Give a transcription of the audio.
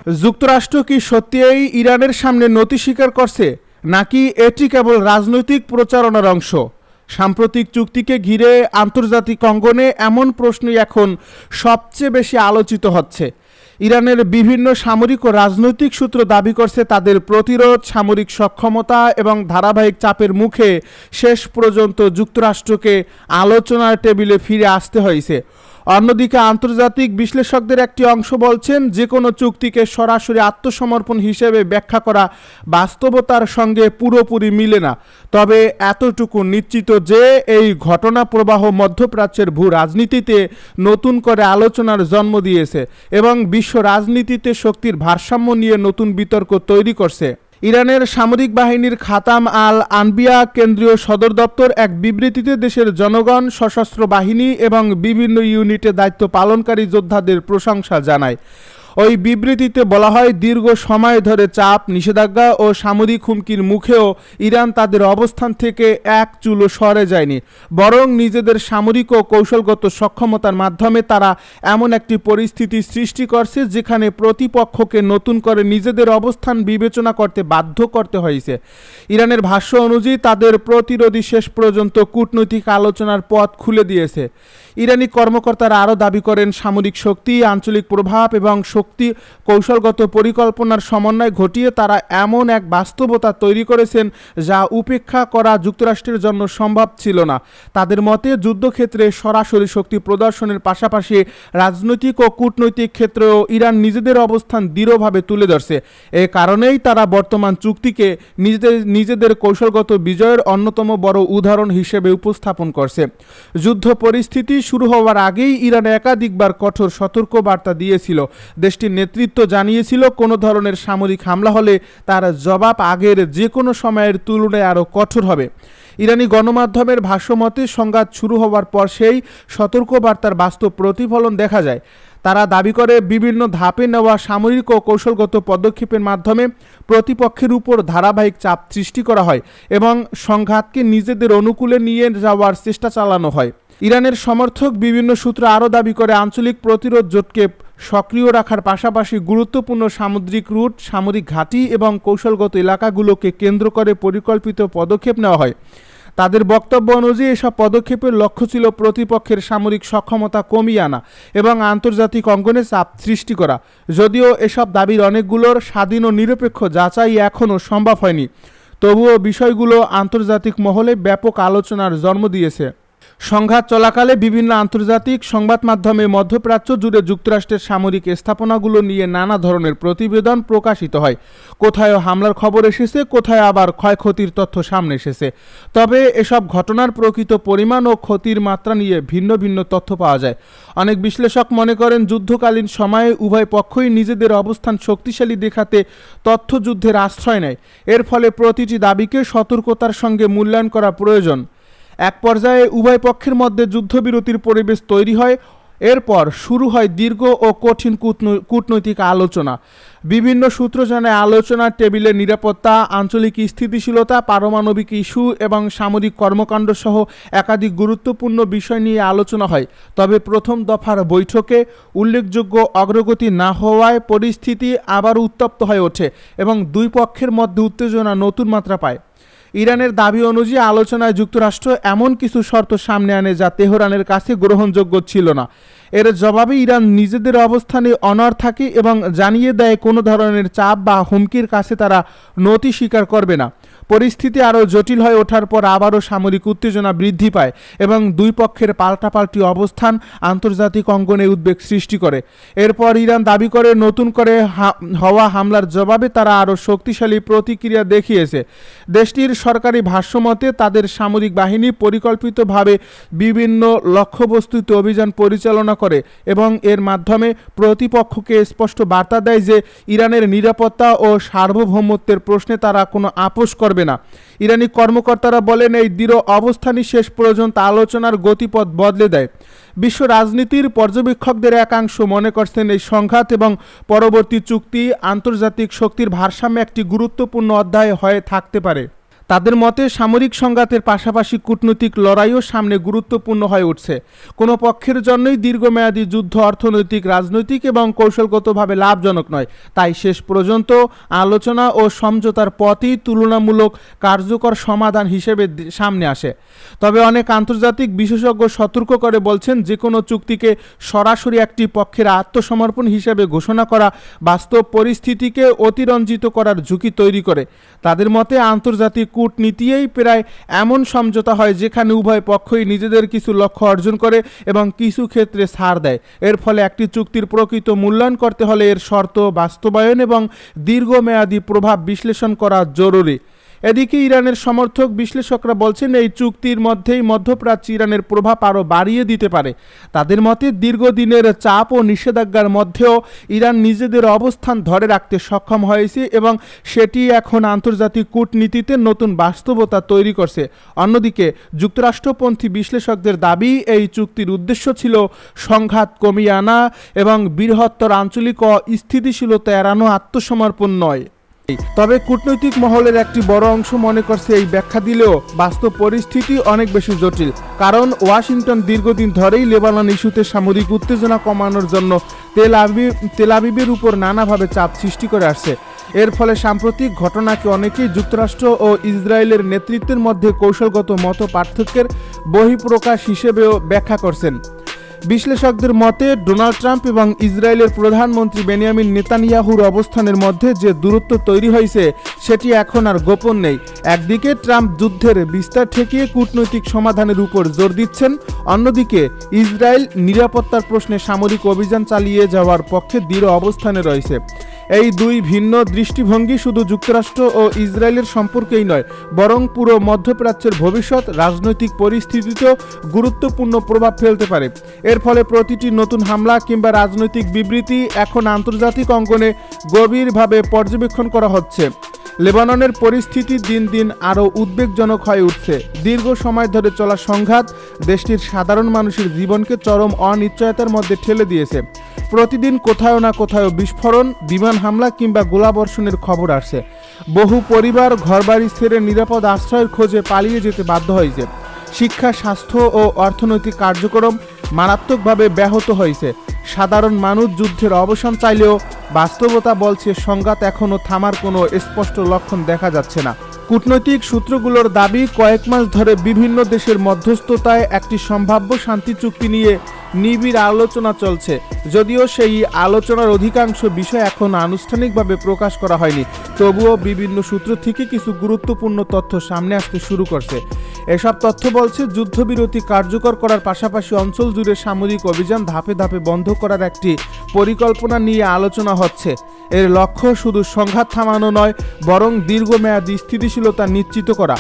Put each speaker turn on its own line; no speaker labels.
যুক্তরাষ্ট্র কি সত্যিই ইরানের সামনে নতি স্বীকার করছে, নাকি এটি কেবল রাজনৈতিক প্রচারণার অংশ? সাম্প্রতিক চুক্তিকে ঘিরে আন্তর্জাতিক অঙ্গনে এমন প্রশ্নই এখন সবচেয়ে বেশি আলোচিত হচ্ছে। ইরানের বিভিন্ন সামরিক ও রাজনৈতিক সূত্র দাবি করছে তাদের প্রতিরোধ, সামরিক সক্ষমতা এবং ধারাবাহিক চাপের মুখে শেষ পর্যন্ত যুক্তরাষ্ট্রকে আলোচনার টেবিলে ফিরে আসতে হয়েছে। অন্যদিকে আন্তর্জাতিক বিশ্লেষকদের একটি অংশ বলছেন, যে কোনো চুক্তিকে সরাসরি আত্মসমর্পণ হিসেবে ব্যাখ্যা করা বাস্তবতার সঙ্গে পুরোপুরি মিলে না। তবে এতটুকু নিশ্চিত যে এই ঘটনা প্রবাহ মধ্যপ্রাচ্যের ভূ রাজনীতিতে নতুন করে আলোচনার জন্ম দিয়েছে এবং বিশ্ব রাজনীতিতে শক্তির ভারসাম্য নিয়ে নতুন বিতর্ক তৈরি করছে। ইরানের সামরিক বাহিনীর খাতাম আল আনবিয়া কেন্দ্রীয় সদর দপ্তর এক বিবৃতিতে দেশের জনগণ, সশস্ত্র বাহিনী এবং বিভিন্ন ইউনিটে দায়িত্ব পালনকারী যোদ্ধাদের প্রশংসা জানায়। ওই বিবৃতিতে বলা হয়, দীর্ঘ সময় ধরে চাপ, নিষেধাজ্ঞা ও সামরিক হুমকির মুখেও ইরান তাদের অবস্থান থেকে এক চুলও সরে যায়নি, বরং নিজেদের সামরিক ও কৌশলগত সক্ষমতার মাধ্যমে তারা এমন একটি পরিস্থিতি সৃষ্টি করছে যেখানে প্রতিপক্ষকে নতুন করে নিজেদের অবস্থান বিবেচনা করতে বাধ্য করতে হয়েছে। ইরানের ভাষ্য অনুযায়ী তাদের প্রতিরোধী শেষ পর্যন্ত কূটনৈতিক আলোচনার পথ খুলে দিয়েছে। ইরানি কর্মকর্তারা আরও দাবি করেন, সামরিক শক্তি, আঞ্চলিক প্রভাব এবং শক্তি কৌশলগত পরিকল্পনার সমন্বয় ঘটিয়ে তারা এমন এক বাস্তবতা তৈরি করেছেন যা উপেক্ষা করা যুক্তরাষ্ট্রের জন্য সম্ভব ছিল না। তাদের মতে, যুদ্ধক্ষেত্রে সরাসরি শক্তি প্রদর্শনের পাশাপাশি রাজনৈতিক ও কূটনৈতিক ক্ষেত্রেও ইরান নিজেদের অবস্থান দৃঢ়ভাবে তুলে ধরছে। এ কারণেই তারা বর্তমান চুক্তিকে নিজেদের কৌশলগত বিজয়ের অন্যতম বড় উদাহরণ হিসেবে উপস্থাপন করছে। যুদ্ধ পরিস্থিতি শুরু হওয়ার আগেই ইরান একাধিকবার কঠোর সতর্কবার্তা দিয়েছিল। দেশটির নেতৃত্ব জানিয়েছিল, কোনো ধরনের সামরিক হামলা হলে তার জবাব আগের যে কোনো সময়ের তুলনায় আরও কঠোর হবে। ইরানি গণমাধ্যমের ভাষ্যমতে, সংঘাত শুরু হওয়ার পর সেই সতর্কবার্তার বাস্তব প্রতিফলন দেখা যায়। তারা দাবি করে, বিভিন্ন ধাপে নেওয়া সামরিক ও কৌশলগত পদক্ষেপের মাধ্যমে প্রতিপক্ষের উপর ধারাবাহিক চাপ সৃষ্টি করা হয় এবং সংঘাতকে নিজেদের অনুকূলে নিয়ে যাওয়ার চেষ্টা চালানো হয়। ইরানের সমর্থক বিভিন্ন সূত্র আরও দাবি করে, আঞ্চলিক প্রতিরোধ জোটকে সক্রিয় রাখার পাশাপাশি গুরুত্বপূর্ণ সামুদ্রিক রুট, সামরিক ঘাঁটি এবং কৌশলগত এলাকাগুলোকে কেন্দ্র করে পরিকল্পিত পদক্ষেপ নেওয়া হয়। তাদের বক্তব্য অনুযায়ী এসব পদক্ষেপের লক্ষ্য ছিল প্রতিপক্ষের সামরিক সক্ষমতা কমিয়ে আনা এবং আন্তর্জাতিক অঙ্গনে চাপ সৃষ্টি করা। যদিও এসব দাবির অনেকগুলোর স্বাধীন ও নিরপেক্ষ যাচাই এখনও সম্ভব হয়নি, তবুও বিষয়গুলো আন্তর্জাতিক মহলে ব্যাপক আলোচনার জন্ম দিয়েছে। সংঘাত চলাকালে বিভিন্ন আন্তর্জাতিক সংবাদ মাধ্যমে মধ্যপ্রাচ্য জুড়ে যুক্তরাষ্ট্রের সামরিক স্থাপনাগুলো নিয়ে নানা ধরনের প্রতিবেদন প্রকাশিত হয়। কোথায় হামলার খবর এসেছে, কোথায় আবার ক্ষয়ক্ষতির তথ্য সামনে এসেছে। তবে এসব ঘটনার প্রকৃত পরিমাণ ও ক্ষতির মাত্রা নিয়ে ভিন্ন ভিন্ন তথ্য পাওয়া যায়। অনেক বিশ্লেষক মনে করেন, যুদ্ধকালীন সময়ে উভয় পক্ষই নিজেদের অবস্থান শক্তিশালী দেখাতে তথ্যযুদ্ধের আশ্রয় নেয়। এর ফলে প্রতিটি দাবিকে সতর্কতার সঙ্গে মূল্যায়ন করা প্রয়োজন। এক পর্যায়ে উভয় পক্ষের মধ্যে যুদ্ধবিরতির পরিবেশ তৈরি হয়। এরপর শুরু হয় দীর্ঘ ও কঠিন কূটনৈতিক আলোচনা। বিভিন্ন সূত্র জানায়, আলোচনার টেবিলে নিরাপত্তা, আঞ্চলিক স্থিতিশীলতা, পারমাণবিক ইস্যু এবং সামরিক কর্মকাণ্ড সহ একাধিক গুরুত্বপূর্ণ বিষয় নিয়ে আলোচনা হয়। তবে প্রথম দফার বৈঠকে উল্লেখযোগ্য অগ্রগতি না হওয়ায় পরিস্থিতি আবার উত্তপ্ত হয়ে ওঠে এবং দুই পক্ষের মধ্যে উত্তেজনা নতুন মাত্রা পায়। ইরানের দাবি অনুযায়ী আলোচনায় যুক্তরাষ্ট্র এমন কিছু শর্ত সামনে আনে যা তেহরানের কাছে গ্রহণযোগ্য ছিল না। এর জবাবে ইরান নিজেদের অবস্থানে অনড় থাকে এবং জানিয়ে দেয়, কোনো ধরনের চাপ বা হুমকির কাছে তারা নতি স্বীকার করবে না। পরিস্থিতি আরও জটিল হয়ে ওঠার পর আবারও সামরিক উত্তেজনা বৃদ্ধি পায় এবং দুই পক্ষের পাল্টাপাল্টি অবস্থান আন্তর্জাতিক অঙ্গনে উদ্বেগ সৃষ্টি করে। এরপর ইরান দাবি করে, নতুন করে হওয়া হামলার জবাবে তারা আরও শক্তিশালী প্রতিক্রিয়া দেখিয়েছে। দেশটির সরকারি ভাষ্যমতে, তাদের সামরিক বাহিনী পরিকল্পিতভাবে বিভিন্ন লক্ষ্যবস্তুতে অভিযান পরিচালনা করে এবং এর মাধ্যমে প্রতিপক্ষকে স্পষ্ট বার্তা দেয় যে ইরানের নিরাপত্তা ও সার্বভৌমত্বের প্রশ্নে তারা কোনো আপোষ করবে না। ইরানি কর্মকর্তারা বলেন, এই দৃঢ় অবস্থানই শেষ পর্যন্ত আলোচনার গতিপথ বদলে দেয়। বিশ্ব রাজনীতির পর্যবেক্ষকদের একাংশ মনে করছেন, এই সংঘাত এবং পরবর্তী চুক্তি আন্তর্জাতিক শক্তির ভারসাম্যে একটি গুরুত্বপূর্ণ অধ্যায় হয়ে থাকতে পারে। তাদের মতে সামরিক সংঘাতের পাশাপাশি কূটনৈতিক লড়াইও সামনে গুরুত্বপূর্ণ হয়ে উঠছে। কোনো পক্ষের জন্যই দীর্ঘমেয়াদী যুদ্ধ অর্থনৈতিক, রাজনৈতিক এবং কৌশলগতভাবে লাভজনক নয়। তাই শেষ পর্যন্ত আলোচনা ও সমঝোতার পথই তুলনামূলক কার্যকর সমাধান হিসেবে সামনে আসে। তবে অনেক আন্তর্জাতিক বিশেষজ্ঞ সতর্ক করে বলছেন, যে কোনো চুক্তিকে সরাসরি একটি পক্ষের আত্মসমর্পণ হিসেবে ঘোষণা করা বাস্তব পরিস্থিতিকে অতিরঞ্জিত করার ঝুঁকি তৈরি করে। তাদের মতে আন্তর্জাতিক কূটনীতিই প্রায় এমন সমঝোতা হয় যেখানে উভয় পক্ষই নিজেদের কিছু লক্ষ্য অর্জন করে এবং কিছু ক্ষেত্রে ছাড় দেয়। এর ফলে একটি চুক্তির প্রকৃত মূল্যায়ন করতে হলে এর শর্ত বাস্তবায়ন এবং দীর্ঘমেয়াদী প্রভাব বিশ্লেষণ করা জরুরি। এদিকে ইরানের সমর্থক বিশ্লেষকরা বলছেন, এই চুক্তির মধ্যেই মধ্যপ্রাচ্যে ইরানের প্রভাব আরও বাড়িয়ে দিতে পারে। তাদের মতে দীর্ঘদিনের চাপ ও নিষেধাজ্ঞার মধ্যেও ইরান নিজেদের অবস্থান ধরে রাখতে সক্ষম হয়েছে এবং সেটি এখন আন্তর্জাতিক কূটনীতিতে নতুন বাস্তবতা তৈরি করছে। অন্যদিকে যুক্তরাষ্ট্রপন্থী বিশ্লেষকদের দাবি, এই চুক্তির উদ্দেশ্য ছিল সংঘাত কমিয়ে আনা এবং বৃহত্তর আঞ্চলিক অস্থিতিশীলতা এড়ানো, আত্মসমর্পণ নয়। তবে কূটনৈতিক মহলের একটি বড় অংশ মনে করছে, এই ব্যাখ্যা দিলেও বাস্তব পরিস্থিতি অনেক বেশি জটিল। কারণ ওয়াশিংটন দীর্ঘদিন ধরেই লেবানন ইস্যুতে সামরিক উত্তেজনা কমানোর জন্য তেল আবিবের উপর নানাভাবে চাপ সৃষ্টি করে আসছে। এর ফলে সাম্প্রতিক ঘটনাকে অনেকেই যুক্তরাষ্ট্র ও ইসরায়েলের নেতৃত্বের মধ্যে কৌশলগত মত পার্থক্যের বহিঃপ্রকাশ হিসেবেও ব্যাখ্যা করছেন। বিশ্লেষকদের মতে ডোনাল্ড ট্রাম্প এবং ইসরায়েলের প্রধানমন্ত্রী বেনিয়ামিন নেতানিয়াহুর অবস্থানের মধ্যে যে দূরত্ব তৈরি হয়েছে সেটি এখন আর গোপন নেই। একদিকে ট্রাম্প যুদ্ধের বিস্তার ঠেকিয়ে কূটনৈতিক সমাধানের উপর জোর দিচ্ছেন, অন্যদিকে ইসরায়েল নিরাপত্তার প্রশ্নে সামরিক অভিযান চালিয়ে যাওয়ার পক্ষে দৃঢ় অবস্থানে রয়েছে। এই দুই ভিন্ন দৃষ্টিভঙ্গি শুধু যুক্তরাষ্ট্র ও ইসরায়েলের সম্পর্কেই নয়, বরং পুরো মধ্যপ্রাচ্যের ভবিষ্যৎ রাজনৈতিক পরিস্থিতিতেও গুরুত্বপূর্ণ প্রভাব ফেলতে পারে। এর ফলে প্রতিটি নতুন হামলা কিংবা রাজনৈতিক বিবৃতি এখন আন্তর্জাতিক অঙ্গনে গভীরভাবে পর্যবেক্ষণ করা হচ্ছে। লেবাননের পরিস্থিতি দিন দিন আরও উদ্বেগজনক হয়ে উঠছে। দীর্ঘ সময় ধরে চলা সংঘাত দেশটির সাধারণ মানুষের জীবনকে চরম অনিশ্চয়তার মধ্যে ঠেলে দিয়েছে। প্রতিদিন কোথাও না কোথাও বিস্ফোরণ, বিমান হামলা কিংবা গোলাবর্ষণের খবর আসছে। বহু পরিবার ঘরবাড়ি ছেড়ে নিরাপদ আশ্রয়ের খোঁজে পালিয়ে যেতে বাধ্য হয়েছে। শিক্ষা, স্বাস্থ্য ও অর্থনৈতিক কার্যক্রম মারাত্মকভাবে ব্যাহত হয়েছে। সাধারণ মানুষ যুদ্ধের অবসান চাইলেও বাস্তবতা বলছে সংঘাত এখনও থামার কোনো স্পষ্ট লক্ষণ দেখা যাচ্ছে না। কূটনৈতিক সূত্রগুলোর দাবি, কয়েক মাস ধরে বিভিন্ন দেশের মধ্যস্থতায় একটি সম্ভাব্য শান্তি চুক্তি নিয়ে নিবিড় আলোচনা চলছে। যদিও সেই আলোচনার অধিকাংশ বিষয় এখন আনুষ্ঠানিকভাবে প্রকাশ করা হয়নি, তবুও বিভিন্ন সূত্র থেকে কিছু গুরুত্বপূর্ণ তথ্য সামনে আসতে শুরু করছে। এসব তথ্য বলছে, যুদ্ধবিরতি কার্যকর করার পাশাপাশি অঞ্চল জুড়ে সামরিক অভিযান ধাপে ধাপে বন্ধ করার একটি পরিকল্পনা নিয়ে আলোচনা হচ্ছে। এর লক্ষ্য শুধু সংঘাত থামানো নয়, বরং দীর্ঘমেয়াদী স্থিতিশীলতা নিশ্চিত করা।